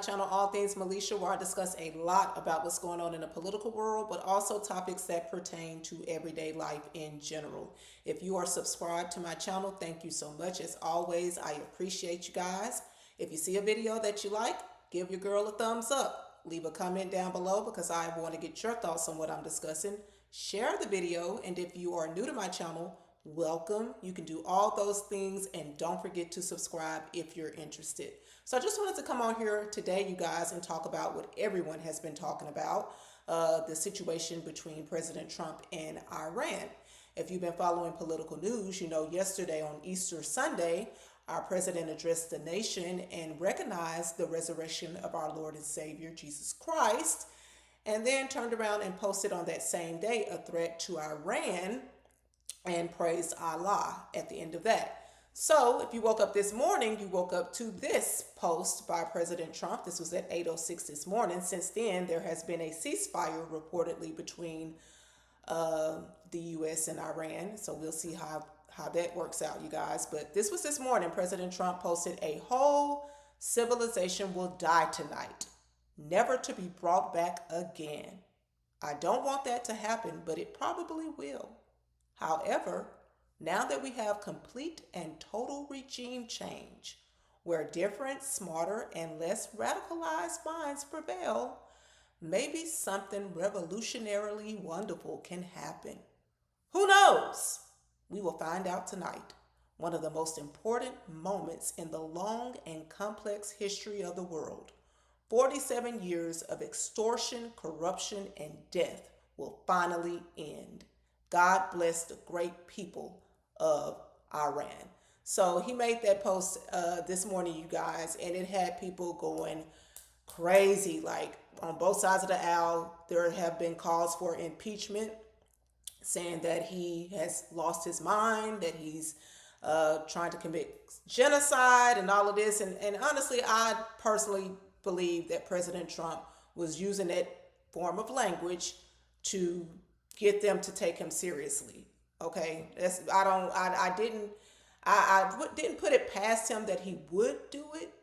channel, All Things Militia, where I discuss a lot about what's going on in the political world, but also topics that pertain to everyday life in general. If you are subscribed to my channel, thank you so much. As always, I appreciate you guys. If you see a video that you like, give your girl a thumbs up. Leave a comment down below because I want to get your thoughts on what I'm discussing. Share the video, and if you are new to my channel, welcome. You can do all those things, and don't forget to subscribe if you're interested. So I just wanted to come on here today, you guys, and talk about what everyone has been talking about, the situation between President Trump and Iran. If you've been following political news, you know yesterday on Easter Sunday, our president addressed the nation and recognized the resurrection of our Lord and Savior, Jesus Christ, and then turned around and posted on that same day a threat to Iran and praised Allah at the end of that. So if you woke up this morning, you woke up to this post by President Trump. This was at 8:06 this morning. Since then, there has been a ceasefire reportedly between the U.S. and Iran. So we'll see how that works out, you guys. But this was this morning. President Trump posted, "A whole civilization will die tonight, never to be brought back again. I don't want that to happen, but it probably will. However, now that we have complete and total regime change, where different, smarter, and less radicalized minds prevail, maybe something revolutionarily wonderful can happen. Who knows? We will find out tonight. One of the most important moments in the long and complex history of the world. 47 years of extortion, corruption, and death will finally end. God bless the great people of Iran." So he made that post this morning, you guys, and it had people going crazy. Like on both sides of the aisle, there have been calls for impeachment, saying that he has lost his mind, that he's trying to commit genocide and all of this. And honestly, I personally believe that President Trump was using that form of language to get them to take him seriously. Okay, I didn't put it past him that he would do it.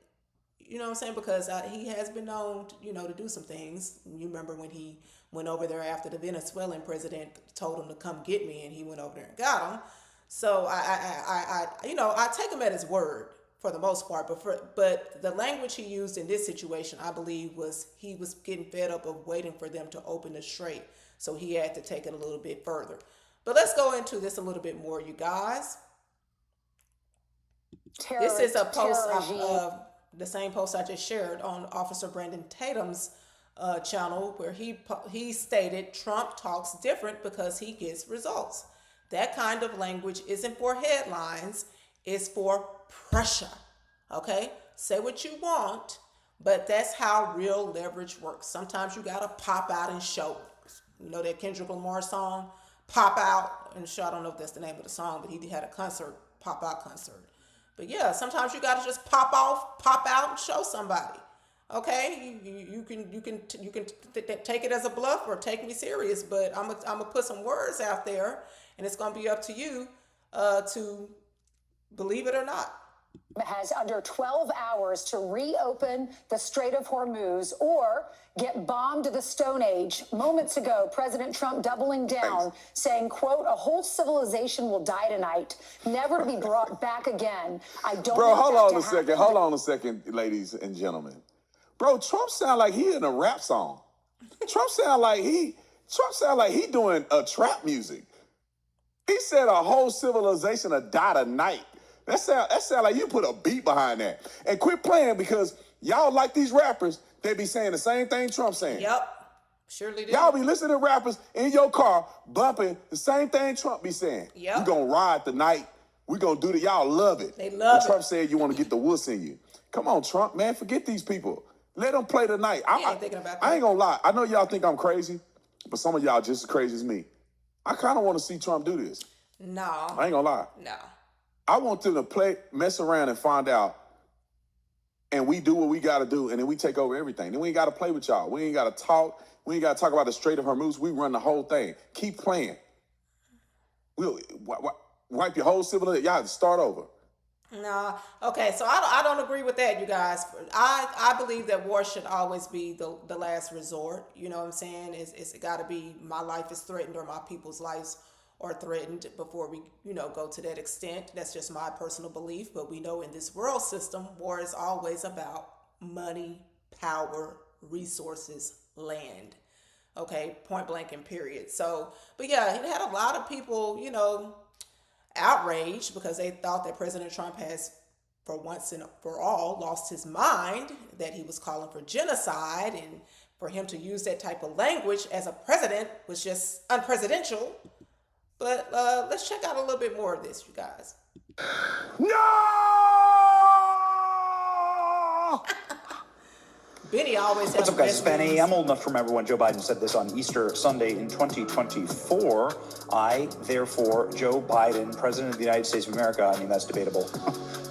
You know what I'm saying? Because he has been known, to do some things. You remember when he went over there after the Venezuelan president told him to come get me, and he went over there and got him. So I take him at his word for the most part. But the language he used in this situation, I believe, was he was getting fed up of waiting for them to open the strait. So he had to take it a little bit further. But let's go into this a little bit more, you guys. This is a post of the same post I just shared on Officer Brandon Tatum's channel, where he stated Trump talks different because he gets results. That kind of language isn't for headlines, it's for pressure. Okay? Say what you want, but that's how real leverage works. Sometimes you gotta pop out and show. You know that Kendrick Lamar song, Pop Out and Show? I don't know if that's the name of the song, but he had a concert, pop out concert. But yeah, sometimes you got to just pop out and show somebody. Okay, you can take it as a bluff or take me serious, but I'm gonna put some words out there, and it's gonna be up to you to believe it or not. Has under 12 hours to reopen the Strait of Hormuz or get bombed to the Stone Age. Moments ago, President Trump doubling down, saying, quote, "A whole civilization will die tonight, never to be brought back again. I don't Bro, want hold that on to a happen." second. Hold on a second, ladies and gentlemen. Bro, Trump sound like he in a rap song. Trump sound like he doing a trap music. He said a whole civilization will die tonight. That sound like you put a beat behind that. And quit playing, because y'all like these rappers, they be saying the same thing Trump's saying. Yep, surely do. Y'all be listening to rappers in your car bumping the same thing Trump be saying. Yep. We gonna ride tonight. We gonna do that. Y'all love it. They love it. Trump said you want to get the wuss in you. Come on, Trump, man. Forget these people. Let them play tonight. He ain't thinking about that. I ain't gonna lie. I know y'all think I'm crazy, but some of y'all just as crazy as me. I kind of want to see Trump do this. No. I ain't gonna lie. No. I want them to mess around and find out, and we do what we got to do, and then we take over everything. Then we ain't got to play with y'all. We ain't got to talk. We ain't got to talk about the Strait of Hormuz. We run the whole thing. Keep playing. We'll wipe your whole civilization. Y'all have to start over. No, okay, so I don't agree with that, you guys. I believe that war should always be the last resort. You know what I'm saying? It's got to be my life is threatened or my people's lives are threatened before we, go to that extent. That's just my personal belief. But we know in this world system, war is always about money, power, resources, land. Okay, point blank and period. So, but yeah, it had a lot of people, outraged because they thought that President Trump has, for once and for all, lost his mind, that he was calling for genocide, and for him to use that type of language as a president was just unpresidential. But let's check out a little bit more of this, you guys. No! Benny always has What's up, guys? It's best Benny. news. I'm old enough to remember when Joe Biden said this on Easter Sunday in 2024. I, therefore, Joe Biden, President of the United States of America, I mean, that's debatable.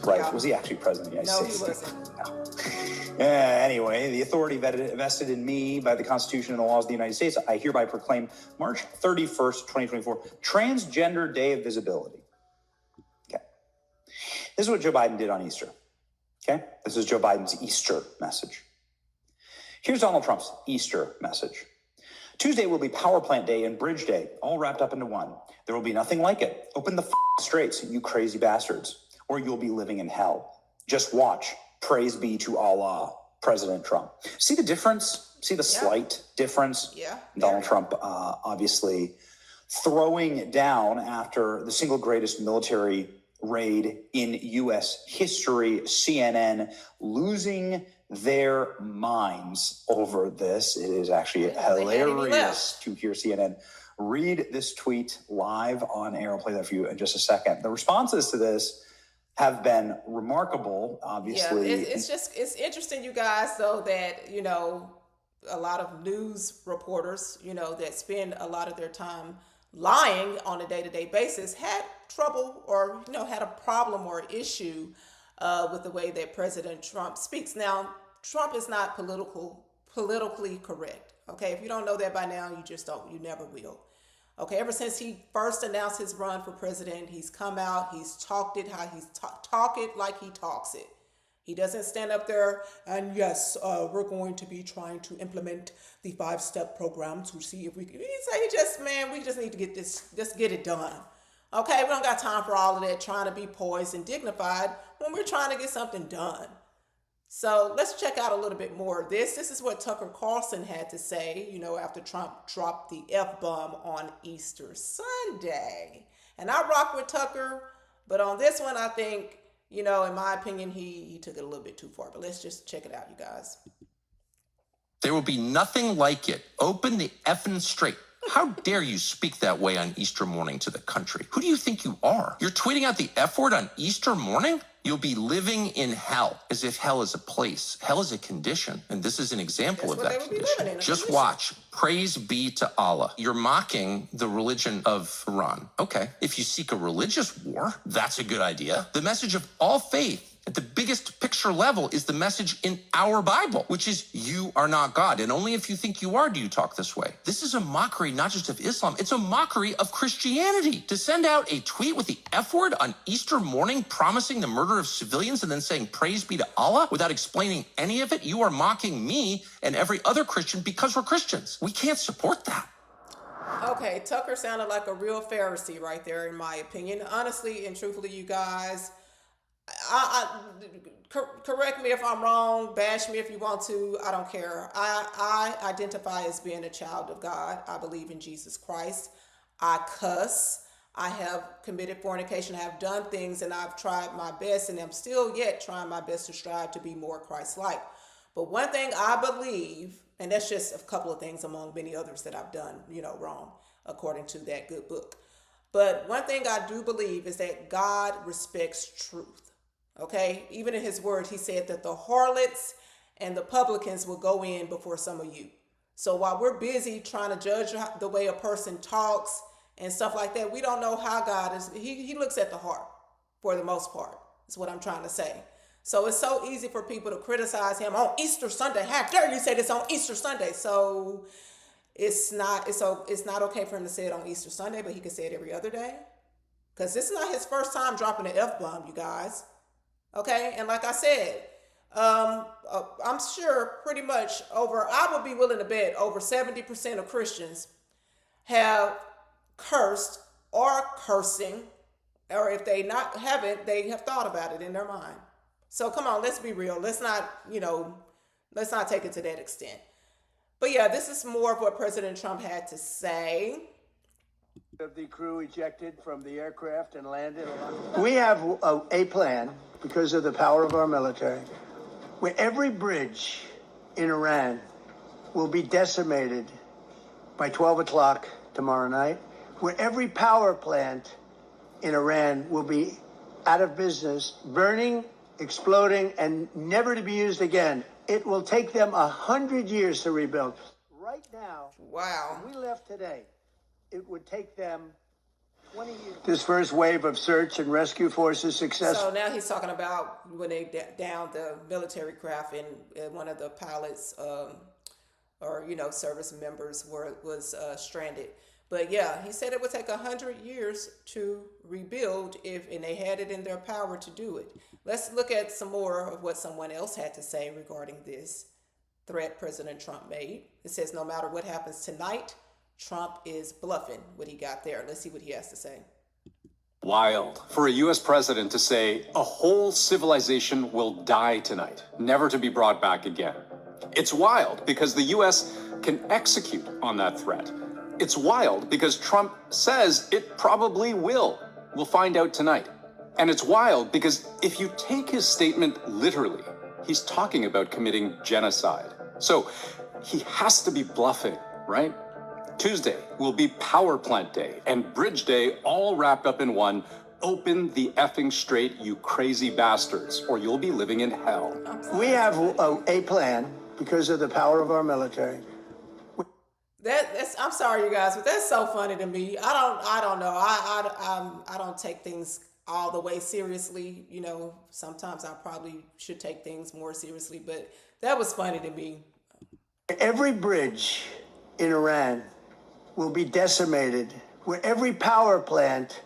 Right. Yeah. Was he actually President of the United No, he States? wasn't. No. Anyway, the authority vested in me by the Constitution and the laws of the United States, I hereby proclaim March 31st, 2024, Transgender Day of Visibility. Okay. This is what Joe Biden did on Easter. Okay. This is Joe Biden's Easter message. Here's Donald Trump's Easter message. Tuesday will be Power Plant Day and Bridge Day, all wrapped up into one. There will be nothing like it. Open the straits, you crazy bastards, or you'll be living in hell. Just watch. Praise be to Allah, President Trump. See the difference? See the slight difference? Yeah. Donald Trump obviously throwing down after the single greatest military raid in U.S. history, CNN losing their minds over this. It is actually hilarious to hear CNN read this tweet live on air. I'll play that for you in just a second. The responses to this have been remarkable, obviously. Yeah, it's interesting, you guys, though, that, a lot of news reporters, that spend a lot of their time lying on a day-to-day basis had trouble or, had a problem or issue with the way that President Trump speaks. Now, Trump is not politically correct. Okay, if you don't know that by now, you never will. Okay, ever since he first announced his run for president, he's come out, he's talked it how he's talk it like he talks it. He doesn't stand up there and yes, we're going to be trying to implement the 5-step program to see if we can. We just need to get this, just get it done. Okay, we don't got time for all of that trying to be poised and dignified when we're trying to get something done. So let's check out a little bit more of this. This is what Tucker Carlson had to say, after Trump dropped the F-bomb on Easter Sunday. And I rock with Tucker, but on this one, I think, in my opinion, he took it a little bit too far. But let's just check it out, you guys. There will be nothing like it. Open the effing straight. How dare you speak that way on Easter morning to the country? Who do you think you are? You're tweeting out the F word on Easter morning? You'll be living in hell, as if hell is a place. Hell is a condition, and this is an example of that condition. Just watch. Praise be to Allah. You're mocking the religion of Iran. Okay, if you seek a religious war, that's a good idea. The message of all faith at the biggest picture level is the message in our Bible, which is you are not God. And only if you think you are do you talk this way. This is a mockery not just of Islam, it's a mockery of Christianity. To send out a tweet with the F word on Easter morning promising the murder of civilians and then saying praise be to Allah without explaining any of it, you are mocking me and every other Christian because we're Christians. We can't support that. Okay, Tucker sounded like a real Pharisee right there, in my opinion. Honestly and truthfully, you guys, correct me if I'm wrong, bash me if you want to, I don't care. I identify as being a child of God. I believe in Jesus Christ. I cuss. I have committed fornication. I have done things, and I've tried my best, and I'm still yet trying my best to strive to be more Christ-like. But one thing I believe, and that's just a couple of things among many others that I've done, wrong, according to that good book. But one thing I do believe is that God respects truth. Okay, even in his word, he said that the harlots and the publicans will go in before some of you. So while we're busy trying to judge the way a person talks and stuff like that, we don't know how God is. He looks at the heart for the most part. Is what I'm trying to say. So it's so easy for people to criticize him on Easter Sunday. How dare you say this on Easter Sunday? So it's not okay for him to say it on Easter Sunday, but he can say it every other day. Because this is not his first time dropping an F-bomb, you guys. Okay, and like I said, I'm sure pretty much I would be willing to bet over 70% of Christians have cursed or cursing, or if they not haven't, they have thought about it in their mind. So come on, let's be real. Let's not take it to that extent. But yeah, this is more of what President Trump had to say. Of the crew ejected from the aircraft and landed. We have a plan because of the power of our military, where every bridge in Iran will be decimated by 12 o'clock tomorrow night, where every power plant in Iran will be out of business, burning, exploding, and never to be used again. It will take them 100 years to rebuild. Right now, Wow. if we left today, it would take them 20 years. This first wave of search and rescue forces successful. So now he's talking about when they downed the military craft and one of the pilots or service members was stranded. But yeah, he said it would take 100 years to rebuild and they had it in their power to do it. Let's look at some more of what someone else had to say regarding this threat President Trump made. It says, no matter what happens tonight, Trump is bluffing. What he got there. Let's see what he has to say. Wild for a U.S. president to say a whole civilization will die tonight, never to be brought back again. It's wild because the U.S. can execute on that threat. It's wild because Trump says it probably will. We'll find out tonight. And it's wild because if you take his statement literally, he's talking about committing genocide. So he has to be bluffing, right? Tuesday will be Power Plant Day and Bridge Day all wrapped up in one. Open the effing straight, you crazy bastards, or you'll be living in hell. We have a plan because of the power of our military. I'm sorry, you guys, but that's so funny to me. I don't know. I don't take things all the way seriously. Sometimes I probably should take things more seriously, but that was funny to me. Every bridge in Iran will be decimated, where every power plant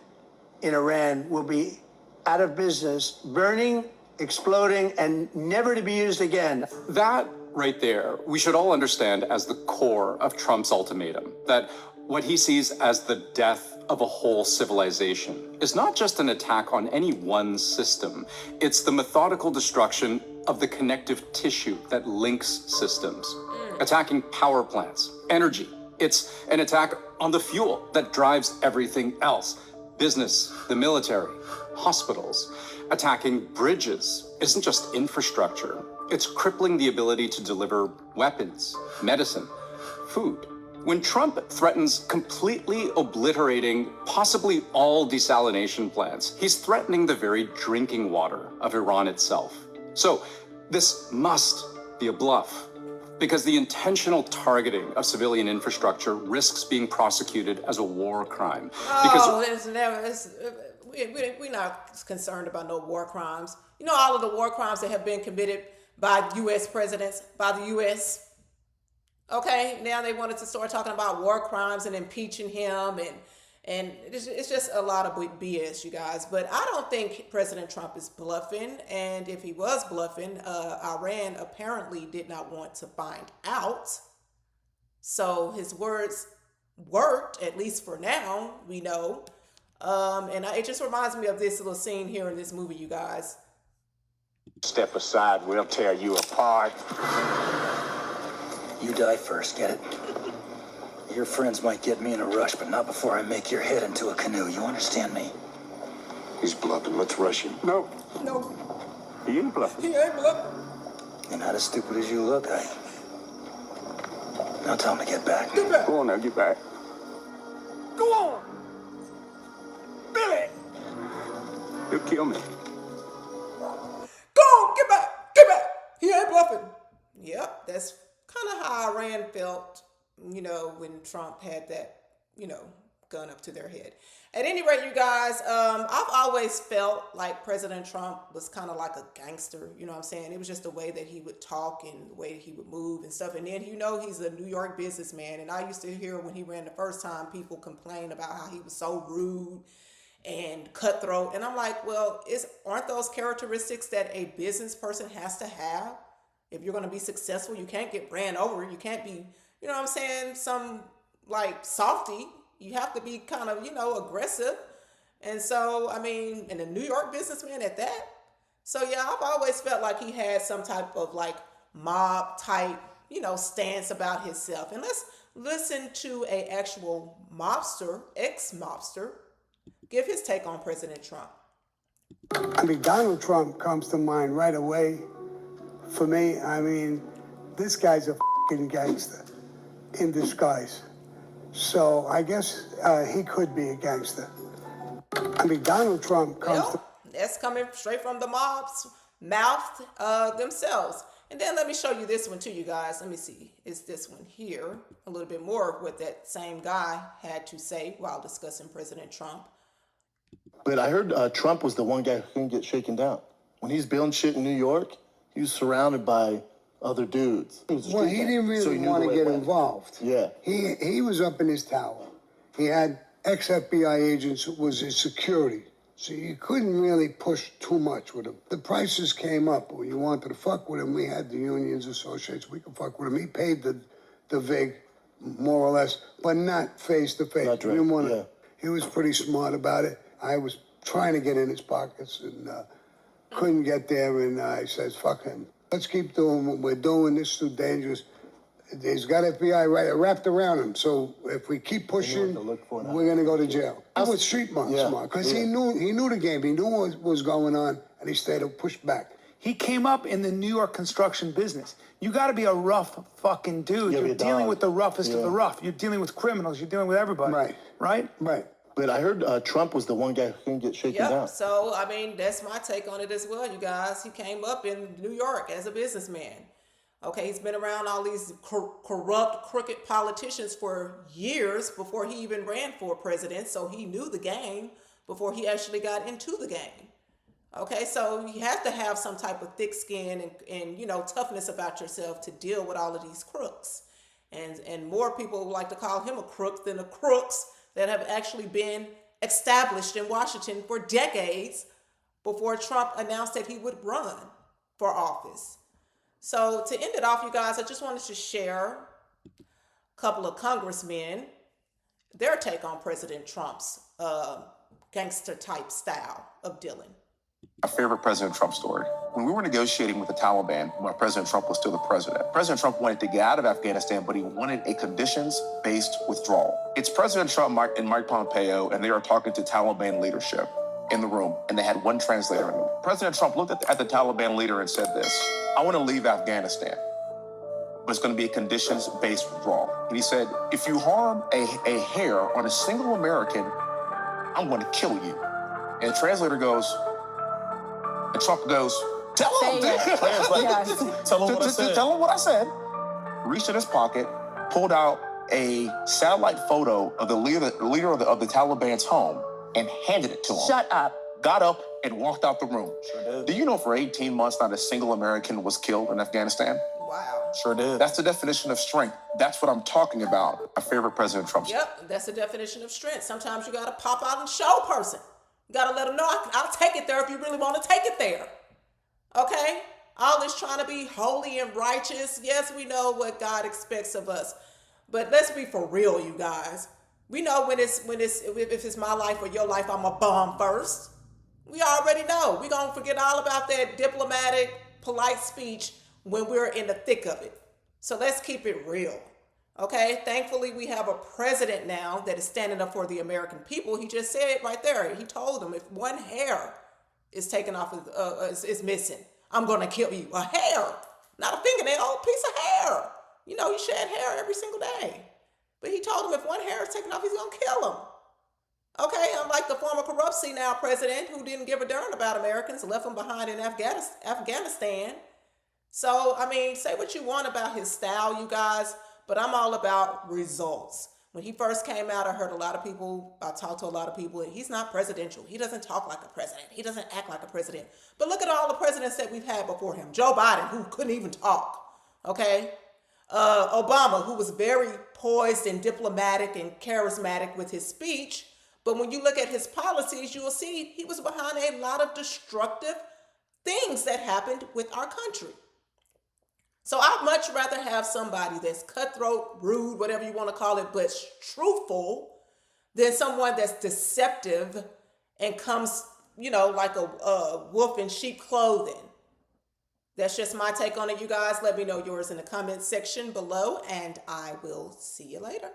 in Iran will be out of business, burning, exploding, and never to be used again. That right there, we should all understand as the core of Trump's ultimatum, that what he sees as the death of a whole civilization is not just an attack on any one system. It's the methodical destruction of the connective tissue that links systems, attacking power plants, energy. It's an attack on the fuel that drives everything else. Business, the military, hospitals. Attacking bridges isn't just infrastructure. It's crippling the ability to deliver weapons, medicine, food. When Trump threatens completely obliterating possibly all desalination plants, he's threatening the very drinking water of Iran itself. So this must be a bluff, because the intentional targeting of civilian infrastructure risks being prosecuted as a war crime. We're not concerned about no war crimes. All of the war crimes that have been committed by U.S. presidents, by the U.S. Okay, now they wanted to start talking about war crimes and impeaching him, and it's just a lot of BS, you guys. But I don't think President Trump is bluffing, and if he was bluffing, Iran apparently did not want to find out. So his words worked, at least for now, we know. It just reminds me of this little scene here in this movie, you guys. Step aside, we'll tear you apart. You die first, get it? Your friends might get me in a rush, but not before I make your head into a canoe. You understand me? He's bluffing. Let's rush him. No. He ain't bluffing. You're not as stupid as you look, Now tell him to get back. Go on now, get back. Go on! Billy! He'll kill me. Go on, get back! He ain't bluffing. Yep, that's kind of how Iran felt, when Trump had that, gun up to their head. At any rate, you guys, I've always felt like President Trump was kind of like a gangster, you know what I'm saying? It was just the way that he would talk and the way that he would move and stuff. And then, he's a New York businessman. And I used to hear when he ran the first time, people complain about how he was so rude and cutthroat. And I'm like, well, aren't those characteristics that a business person has to have? If you're going to be successful, you can't get ran over. You can't be, you know what I'm saying, some like softy. You have to be kind of, aggressive. And so, I mean, and a New York businessman at that. So yeah, I've always felt like he had some type of like mob type, stance about himself. And let's listen to a actual mobster, ex-mobster, give his take on President Trump. I mean, Donald Trump comes to mind right away for me. I mean, this guy's a fucking gangster in disguise. So I guess he could be a gangster. I mean, Donald Trump comes to... That's coming straight from the mob's mouth themselves. And then let me show you this one too, you guys. Let me see. It's this one here. A little bit more of what that same guy had to say while discussing President Trump. But I heard Trump was the one guy who couldn't get shaken down. When he's building shit in New York, he was surrounded by other dudes. Well, he didn't really want to get involved. Yeah. He was up in his tower. He had ex-FBI agents who was his security. So you couldn't really push too much with him. The prices came up. When you wanted to fuck with him, we had the unions, associates. We could fuck with him. He paid the VIG, more or less, but not face-to-face. Not direct, yeah. He was pretty smart about it. I was trying to get in his pockets and couldn't get there. And I said, fuck him. Let's keep doing what we're doing. This is too dangerous. He's got FBI wrapped around him. So if we keep pushing, we're going to go to jail. I was street smart because he knew the game. He knew what was going on, and he stayed up, pushed back. He came up in the New York construction business. You got to be a rough fucking dude. You're dealing with the roughest of the rough. You're dealing with criminals. You're dealing with everybody. Right? But I heard Trump was the one guy who couldn't get shaken down. So, I mean, that's my take on it as well, you guys. He came up in New York as a businessman. Okay, he's been around all these corrupt, crooked politicians for years before he even ran for president. So he knew the game before he actually got into the game. Okay, so you have to have some type of thick skin and toughness about yourself to deal with all of these crooks. And more people like to call him a crook than the crooks that have actually been established in Washington for decades before Trump announced that he would run for office. So to end it off, you guys, I just wanted to share a couple of congressmen, their take on President Trump's gangster type style of dealing. My favorite President Trump story. When we were negotiating with the Taliban, when President Trump was still the president, President Trump wanted to get out of Afghanistan, but he wanted a conditions-based withdrawal. It's President Trump and Mike Pompeo, and they are talking to Taliban leadership in the room, and they had one translator in the room. President Trump looked at the Taliban leader and said this: I want to leave Afghanistan, but it's going to be a conditions-based withdrawal. And he said, if you harm a hair on a single American, I'm going to kill you. And the translator goes, and Trump goes, tell him what I said. Reached in his pocket, pulled out a satellite photo of the leader of the Taliban's home and handed it to him. Shut up. Got up and walked out the room. Sure did. Do you know for 18 months not a single American was killed in Afghanistan? Wow. Sure did. That's the definition of strength. That's what I'm talking about. My favorite President Trump. Yep, that's the definition of strength. Sometimes you got to pop out and show a person. You got to let them know, I'll take it there if you really want to take it there. Okay? All this trying to be holy and righteous. Yes, we know what God expects of us. But let's be for real, you guys. We know if it's my life or your life, I'm a bomb first. We already know. We're going to forget all about that diplomatic, polite speech when we're in the thick of it. So let's keep it real. Okay? Thankfully, we have a president now that is standing up for the American people. He just said it right there. He told them if one hair is taken off, is missing, I'm going to kill you. A hair, not a fingernail, a piece of hair. You shed hair every single day. But he told him if one hair is taken off, he's going to kill him. Okay, unlike the former corrupt senile president who didn't give a darn about Americans, left them behind in Afghanistan. So, I mean, say what you want about his style, you guys, but I'm all about results. When he first came out, I talked to a lot of people, and he's not presidential. He doesn't talk like a president. He doesn't act like a president. But look at all the presidents that we've had before him. Joe Biden, who couldn't even talk, okay? Obama, who was very poised and diplomatic and charismatic with his speech, But when you look at his policies, you will see he was behind a lot of destructive things that happened with our country. So I'd much rather have somebody that's cutthroat, rude, whatever you want to call it, but truthful, than someone that's deceptive and comes, like a wolf in sheep clothing. That's just my take on it, you guys. Let me know yours in the comments section below, and I will see you later.